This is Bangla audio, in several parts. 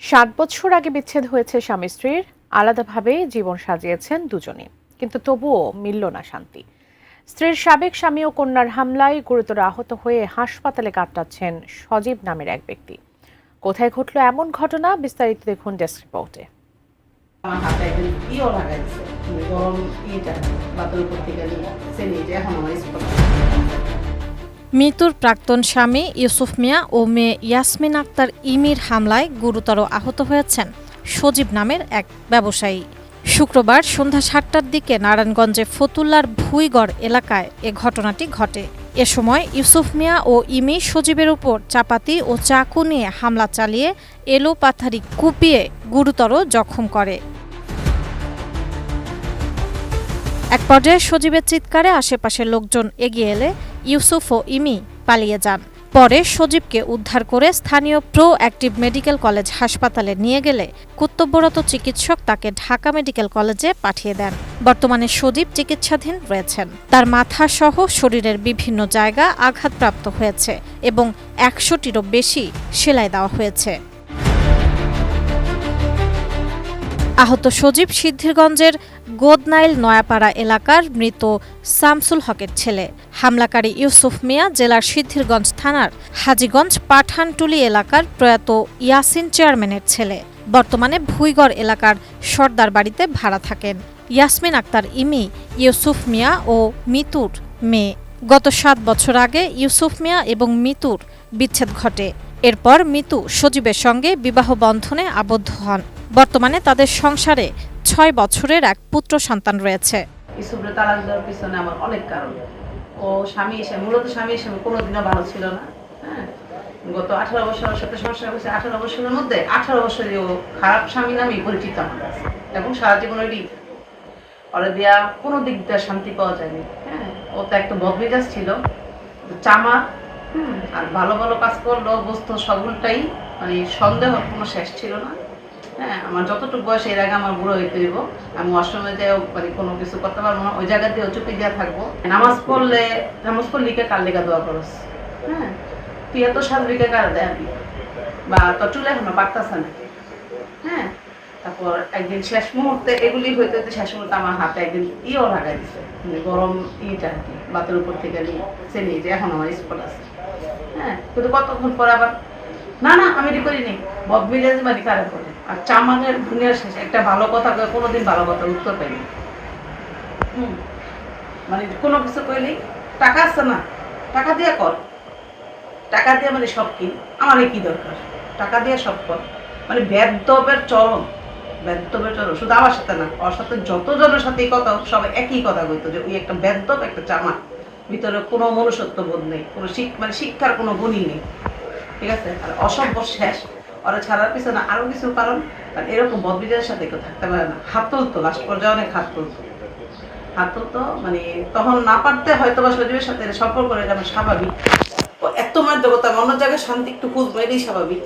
৭ বছর আগে বিচ্ছেদ হয়েছে স্বামী স্ত্রীর, আলাদাভাবে জীবন সাজিয়েছেন দুজনে, কিন্তু তবুও মিলল না শান্তি। স্ত্রীর সাবেক স্বামী ও কন্যার হামলায় গুরুতর আহত হয়ে হাসপাতালে কাটাচ্ছেন সজীব নামের এক ব্যক্তি। কোথায় ঘটল এমন ঘটনা, বিস্তারিত দেখুন ডেস্ক রিপোর্টে। আমার হাতে একদিন লাগাইছে, গরম বাতের উপর থেকে চেনি যে এখন আমার স্পট। মৃত্যুর প্রাক্তন স্বামী ইউসুফ মিয়া ও মেয়ে ইয়াসমিন আক্তার ইমির হামলায় গুরুতর আহত হয়েছেন সজীব নামের এক ব্যবসায়ী। শুক্রবার সন্ধ্যা ৭টার দিকে নারায়ণগঞ্জে ফতুল্লার ভুইগড় এলাকায় এ ঘটনাটি ঘটে। এ সময় ইউসুফ মিয়া ও ইমি সজীবের উপর চাপাতি ও চাকু নিয়ে হামলা চালিয়ে এলোপাথারি কুপিয়ে গুরুতর জখম করে। এক পর্যায়ে সজীবের চিৎকারে আশেপাশের লোকজন এগিয়ে এলে ইউসুফ ও ইমি পালিয়ে যান। পরে সজীবকে উদ্ধার করে স্থানীয় প্রো অ্যাক্টিভ মেডিকেল কলেজ হাসপাতালে নিয়ে গেলে কর্তব্যরত চিকিৎসক তাকে ঢাকা মেডিকেল কলেজে পাঠিয়ে দেন। বর্তমানে সজীব চিকিৎসাধীন রয়েছেন। তার মাথা সহ শরীরের বিভিন্ন জায়গা আঘাতপ্রাপ্ত হয়েছে এবং ১০০টিরও বেশি সেলাই দেওয়া হয়েছে। আহত সজীব সিদ্ধিরগঞ্জের গোদনাইল নয়াপাড়া এলাকার মৃত শামসুল হকের ছেলে। হামলাকারী ইউসুফ মিয়া জেলার সিদ্ধিরগঞ্জ থানার হাজীগঞ্জ পাঠানটুলি এলাকার প্রয়াত ইয়াসিন চেয়ারম্যানের ছেলে। বর্তমানে ভুইগড় এলাকার সর্দার বাড়িতে ভাড়া থাকেন। ইয়াসমিন আক্তার ইমি ইউসুফ মিয়া ও মিতুর মেয়ে। গত ৭ বছর আগে ইউসুফ মিয়া এবং মিতুর বিচ্ছেদ ঘটে। এরপর মিতু সজীবের সঙ্গে বিবাহ বন্ধনে আবদ্ধ হন। বর্তমানে তাদের সংসারে ৬ বছরের এক পুত্র সন্তান রয়েছে। ইসুফরে তালাক দেওয়ার পিছনে আমার অনেক কারণ। ও মূলত স্বামী হিসেবে কোনোদিনও ভালো ছিল না। হ্যাঁ, গত 18 বছর ওর সাথে সংসার করেছে। 18 বছরের মধ্যে 18 বছরই ও খারাপ স্বামী নামেই পরিচিত আমার কাছে, এবং সারা জীবন ওরে দেওয়া কোনো দিক দিয়ে শান্তি পাওয়া যায়নি। হ্যাঁ, ও তো একটা বদমেজাজ ছিল, চামা। আর ভালো ভালো কাজ করলো, বস্তু সবটাই মানে সন্দেহর কোনো শেষ ছিল না। হ্যাঁ, আমার যতটুকু বয়স এর আগে আমার বুড়ো হইতে হইব, আমি অষ্টমে যাই মানে কোনো কিছু করতে পারবো না, ওই জায়গা দিয়ে চুপি দিয়া থাকবো। নামাজ পড়লে কার লেখা দোয়া করস। হ্যাঁ, তুই এত সাজবিকে কার দেয় বা তোর চুলে এখনো পাকতাছে না। হ্যাঁ, তারপর একদিন শেষ মুহূর্তে এগুলি হইতে শেষ মুহূর্তে আমার হাতে একদিন লাগাই দিছে, গরম আর কি, বাতের উপর থেকে চেনি যে এখন আমার স্পট আছে। হ্যাঁ, কিন্তু কতক্ষণ পর আবার না আমি এটি করিনি, বদমিজাজ মানে কারা করে। আর চামানের দুনিয়ার শেষে একটা ভালো কথা কোনোদিন ভালো কথা উত্তর পাইনি। মানে কোনো কিছু কইলেই টাকা আছে না, টাকা দিয়ে কর, টাকা দিয়ে মানে সব কিন, আমার কি দরকার, টাকা দিয়ে সব কর। মানে বেদবের চরম। শুধু আমার সাথে না, ওর সাথে যতজনের সাথে কথা সবাই একই কথা কইতো যে ওই একটা বেদব, একটা চামা, ভিতরে কোনো মনুষ্যত্ব বোধ নেই, কোনো শিক্ষার কোনো গুণই নেই। ঠিক আছে, আর অসভ্য শেষ। ওরা ছাড়ার পিছনে আরো কিছু কারণ, আর এরকম বদবিজয়ের সাথে কেউ থাকতে পারে না। হাত তুলতো, লাস্ট পর্যায়ে অনেক হাত তুলতো মানে তখন না পারতে হয়তো বা সজীবের সাথে সম্পর্ক এটা আমার স্বাভাবিক। এত মাধ্যমতা অন্য জায়গায় শান্তি একটু খুঁজবো, এটাই স্বাভাবিক।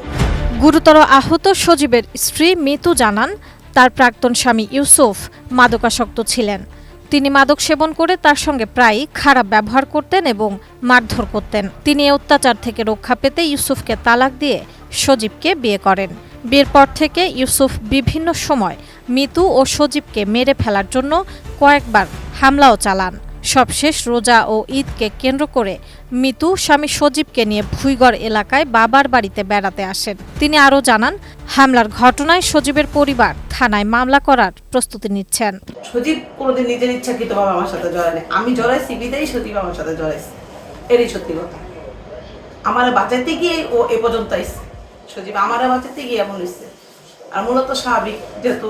গুরুতর আহত সজীবের স্ত্রী মিতু জানান, তার প্রাক্তন স্বামী ইউসুফ মাদকাসক্ত ছিলেন। তিনি মাদক সেবন করে তার সঙ্গে প্রায়ই খারাপ ব্যবহার করতেন এবং মারধর করতেন। তিনি এই অত্যাচার থেকে রক্ষা পেতে ইউসুফকে তালাক দিয়ে সজীবকে বিয়ে করেন। বিয়ের পর থেকে ইউসুফ বিভিন্ন সময় মিতু ও সজীবকে মেরে ফেলার জন্য কয়েকবার হামলাও চালান। সবশেষ রোজা ও ঈদকে কেন্দ্র করে মিতু স্বামী সজীবকে নিয়ে ভুইগড় এলাকায় বাবার বাড়িতে বেড়াতে আসেন। তিনি আরও জানান, হামলার ঘটনায় সজীবের পরিবার থানায় মামলা করার প্রস্তুতি নিচ্ছেন। সজীব কোনোদিন নিজের ইচ্ছাকৃতভাবে আমার সাথে জড়ায়নি, আমি জড়াইছি বিদায়ী সজীব আমার সাথে জড়াইছে, এরই সত্যি কথা। আমার বাঁচাইতে গিয়ে ও এ পর্যন্ত আসছে, সজীব আমার বাঁচাইতে গিয়ে এমন হয়েছে। আর মূলত স্বাভাবিক, যেহেতু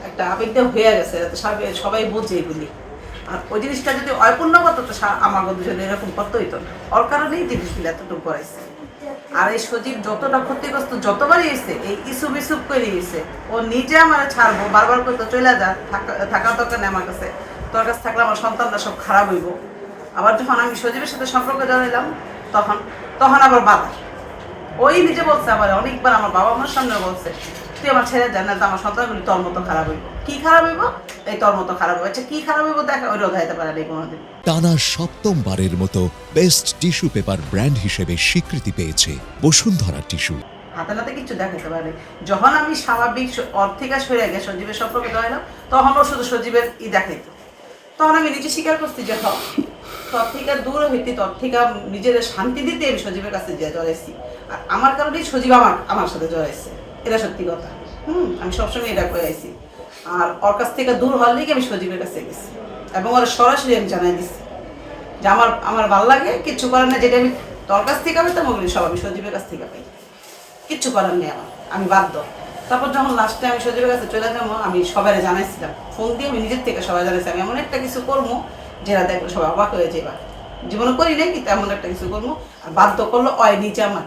একটা আবেগটা হয়ে গেছে, স্বাভাবিক, সবাই বোঝে এগুলি। আর ওই জিনিসটা যদি অপূর্ণ করতো তো আমার দুজনে এরকম করতে হইতো না। ওর কারণেই জিনিসগুলো এতটুকু করাইছে। আর এই সজীব যতটা ক্ষতিগ্রস্ত যতবারই এসছে, এই ইসুপ করে এসে ও নিজে আমার ছাড়বো, বারবার করতো চলে যা, থাকার দরকার নেই আমার কাছে, তোর কাছে থাকলে আমার সন্তানরা সব খারাপ হইব। আবার যখন আমি সজীবের সাথে সম্পর্ক জানাইলাম তখন আবার বাধা। ওই নিজে বলছে, আবার অনেকবার আমার বাবা মার সামনে বলছে, তুই আমার ছেড়ে যান না, আমার সন্তানগুলি তোর মতো খারাপ হইব। কি খারাপ হইব? এই তোর মতো খারাপ হইব। আচ্ছা, কি খারাপ হইব দেখা, ওই রোধ হইতে পারে না কোনোদিন। টানা ৭মবারের মতো বেস্ট টিস্যু পেপার ব্র্যান্ড হিসেবে স্বীকৃতি পেয়েছে বসুন্ধরা টিস্যু। হাতে নাতে কিছু দেখাতে পারে। যখন আমি স্বাভাবিক ওর থেকে সরে গেছে সজীবের সম্পর্কে ধরাইলাম, তখন ও শুধু সজীবের দেখাইতো। তখন আমি নিজে স্বীকার করছি যে তোর থেকে দূর হইতে, তোর থেকে নিজের শান্তি দিতে আমি সজীবের কাছে যে জড়াইছি, আর আমার কারণেই সজীব আমার সাথে জড়াইছে, এটা সত্যি কথা। আমি সবসময় এটা করে আইছি। আর ওর কাছ থেকে দূর হওয়ার লিগে আমি সজীবের কাছে গেছি এবং ওরা সরাসরি আমি জানাই দিচ্ছি যে আমার ভালো লাগে, কিচ্ছু করার না, যেটা আমি তোর কাছ থেকে পেতাম ওগুলি সব আমি সজীবের কাছ থেকে পাই, কিচ্ছু করার নেই আমার, আমি বাধ্য। তারপর যখন লাস্টে আমি সজীবের কাছে চলে যাবো, আমি সবাই জানাইছিলাম, ফোন দিয়ে আমি নিজের থেকে সবাই জানাইছি আমি এমন একটা কিছু করবো যেটা দেখলে সবাই অবাক হয়ে যাবে, জীবনে করি নাই কিন্তু এমন একটা কিছু করবো। আর বাধ্য করলো অয় নিচে আমার,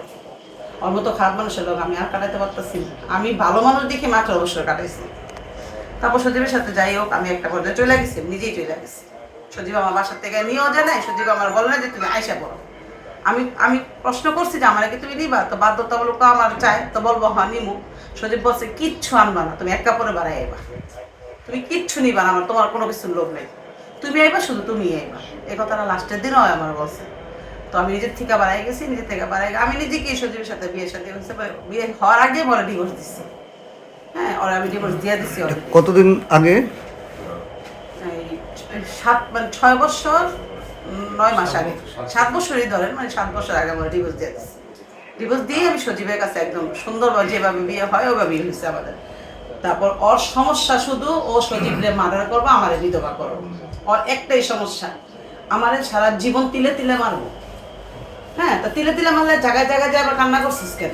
ওর মতো খারাপ মানুষের লোক আমি আর কাটাইতে পারতেছি না। আমি ভালো মানুষ দেখে মাত্র অবসর কাটাইছি। তারপর সজীবের সাথে যাই হোক, আমি একটা পর্যায়ে চলে গেছি, নিজেই চলে গেছি। সজীব আমার বাসার থেকে নিয়েও যায় নাই, সজীব আমার বলে না যে তুমি আইসা পড়ো। আমি প্রশ্ন করছি যে আমার কি তুমি নিবা, তো বাধ্যতামূলক আমার চাই, তো বলবো হ্যাঁ নিমু। সজীব বলছে কিচ্ছু আনবা না, তুমি এক কাপড়ে বাড়াই আইবা, তুমি কিচ্ছু নিবা না, আমার তোমার কোনো কিছুর লোভ নেই, তুমি আইবা, শুধু তুমি আইবা। এই কথাটা লাস্টের দিনও আমার বলছে। তো আমি নিজের থেকে বাড়াই গেছি, নিজের থেকে বাড়াই আমি নিজে কি সজীবের সাথে বিয়ের সাথে বিয়ে হওয়ার আগে বলে ডিভোর্স দিচ্ছি। হ্যাঁ, ওরা আমি ডিভোর্স দিয়ে দিচ্ছি। কতদিন আগে? 6 বছর 9 মাস আগে, 7 বছরই ধরেন, মানে 7 বছর আগে আমরা ডিভোর্স দিয়ে দিচ্ছি। ডিভোর্স দিয়ে আমি সজীবের কাছে একদম সুন্দরভাবে যেভাবে বিয়ে হয় ওইভাবেই হয়েছে আমাদের। তারপর ওর সমস্যা শুধু ও সজীবরে মার্ডার করবো, আমারে বিধবা করবো, ওর একটাই সমস্যা, আমারে সারা জীবন তিলে তিলে মারবো। হ্যাঁ, তো তিলে তিলে মারলে জায়গায় জায়গায় যায় আবার কান্না করছিস কেন?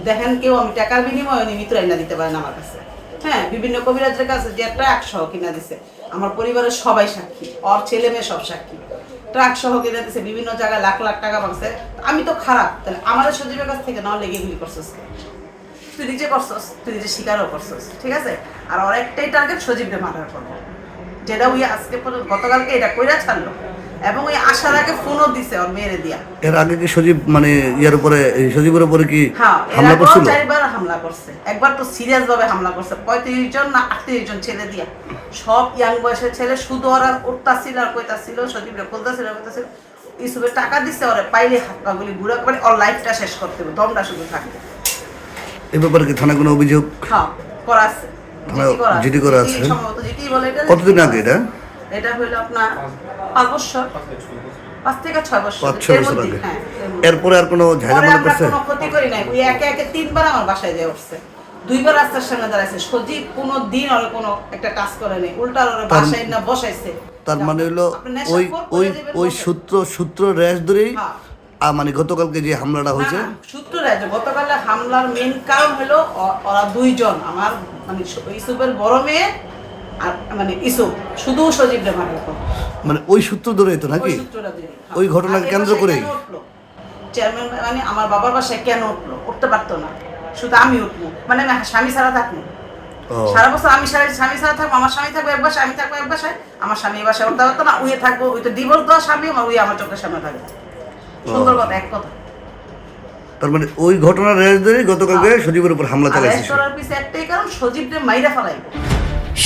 দেখেন কেউ আমি টাকার বিনিময়ে নিমিত্র এনে দিতে পারেন আমার কাছে। হ্যাঁ, বিভিন্ন কবিরাজের কাছে যে ট্রাক সহ কিনা দিছে, আমার পরিবারের সবাই সাক্ষী, ওর ছেলে মেয়ে সব সাক্ষী, ট্রাক সহ কিনে দিছে, বিভিন্ন জায়গায় লাখ লাখ টাকা ভাঙছে। আমি তো খারাপ, তাহলে আমাদের সজীবের কাছ থেকে না লেগে এগুলি করছিস, তুই নিজে করছিস, তুই নিজে স্বীকারও করছিস, ঠিক আছে। আর ওর একটাই টার্গেট সজীবকে মার্ডার করবো, যেটা ওই আজকে পর্যন্ত গতকালকে এটা কইরা ছাড়লো, এবং ওই আসার আগে ফোনও দিছে ওর মেয়েরে দিয়া। এর আগে কি সজীব মানে সজীবের উপরে কি হামলা করছিল? 4বার হামলা করছে। একবার তো সিরিয়াস ভাবে হামলা করছে, 35 জন না 38 জন ছেলে দিয়া, সব ইয়াং বয়সের ছেলে। শুধু ওরা উঠতাছিল আর কইতাছিল, সজীবরে বলতাছিল কইতাছিল ইসুবে টাকা দিছে, ওরে পাইলে হাত পা গুলি ঘুরা করে ওর লাইফটা শেষ করতে হবে, দমটা শুধু থাকবে। এই ব্যাপারে কি থানায় কোনো অভিযোগ করা আছে? জিডি করা আছে। সম্ভবত জিডি বলে। এটা কতদিন আগে এটা? এটা হইলো আপনার 5 বছর, 5 থেকে 6 বছর। 5-6 বছর আগে। এরপরে আর কোনো ঝামেলা করছে? কোনো ক্ষতি করি নাই। ওই একে একে 3বার আমার বাসায় যায় উঠছে, 2বার রাস্তার সামনে দাঁড়াইছে। সজীব কোনো দিন ওর কোনো একটা কাজ করে নাই, উল্টা ওর বাসায় না বসাইছে। তার মানে হলো ওই সূত্র রেশ ধরেই মানে গতকালকে যে হামলাটা হয়েছে। সূত্র রেশ, গতকালে হামলার মেইন কারণ হলো ওরা 2 জন, আমার মানে ইসুফের বড় মেয়ে আর মানে ইসুফ, শুধু সজীবরে মার্ডার করে। মানে ওই সূত্র ধরেই তো নাকি? ওই ঘটনাকে কেন্দ্র করেই চেয়ারম্যান মানে আমার বাবার বাসায় কেন উঠলো? উঠতে পারতো না, শুধু আমি উঠবো, মানে আমি স্বামী ছাড়া থাকবো সারা বছর, আমি স্বামী ছাড়া থাকবো, আমার স্বামী থাকবো এক বাসায়, আমি থাকবো এক বাসায়, আমার স্বামী এই বাসায় উঠতে পারতো না, উয়ে থাকবো, ওই তো ডিভোর্স দেওয়া স্বামী, উই আমার চোখের সামনে থাকবে। সুন্দর কথা, এক কথা। তার মানে ওই ঘটনার রেশ ধরেই গতকালকে সজীবের উপর হামলা চালাইছে। করার পিছে একটাই কারণ, সজীবরে মাইরা ফেলাইব।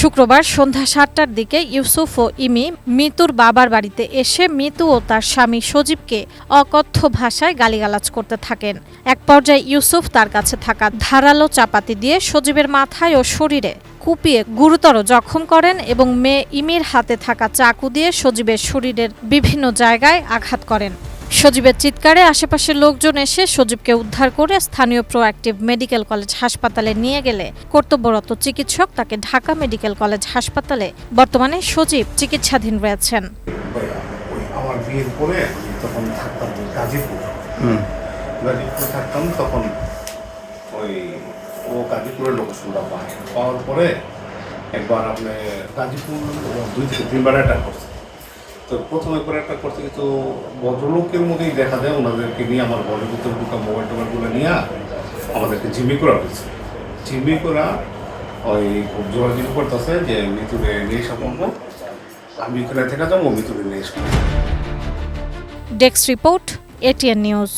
শুক্রবার সন্ধ্যা 7টার দিকে ইউসুফ ও ইমি মিতুর বাবার বাড়িতে এসে মিতু ও তার স্বামী সজীবকে অকথ্য ভাষায় গালিগালাজ করতে থাকেন। এক পর্যায়ে ইউসুফ তার কাছে থাকা ধারালো চাপাতি দিয়ে সজীবের মাথায় ও শরীরে কুপিয়ে গুরুতর জখম করেন এবং মেয়ে ইমির হাতে থাকা চাকু দিয়ে সজীবের শরীরের বিভিন্ন জায়গায় আঘাত করেন। সজীবের চিৎকারে আশেপাশের লোকজন এসে সজীবকে উদ্ধার করে স্থানীয় প্রোঅ্যাক্টিভ মেডিকেল কলেজ হাসপাতালে নিয়ে গেলে কর্তব্যরত চিকিৎসক তাকে ঢাকা মেডিকেল কলেজ হাসপাতালে, বর্তমানে সজীব চিকিৎসাধীন রয়েছেন। আমার বিয়ের পরে তখন থাকতাম গাজীপুরে থাকতাম, তখন ওই ও গাজীপুরের লোকেশনটা পাওয়ার পরে একবার আপনি গাজীপুর 2 থেকে 3বার অ্যাটাক করছে। তো প্রথমে করে একটা করতে কিন্তু ভদ্রলোকের মধ্যেই দেখা যায় ওনাদেরকে নিয়ে আমার ঘরের ভিতরে ঢুকা মোবাইল টোবাইলগুলো নিয়ে আমাদেরকে জিম্মি করা হয়েছে। জিম্মি করা ওই খুব জোরাজুরি করতেছে যে মৃত্যুরে নিয়ে সম্ভব, আমি এখানে থেকে যাবো, মৃত্যুরে নিয়ে এসব। Desk report, ATN news.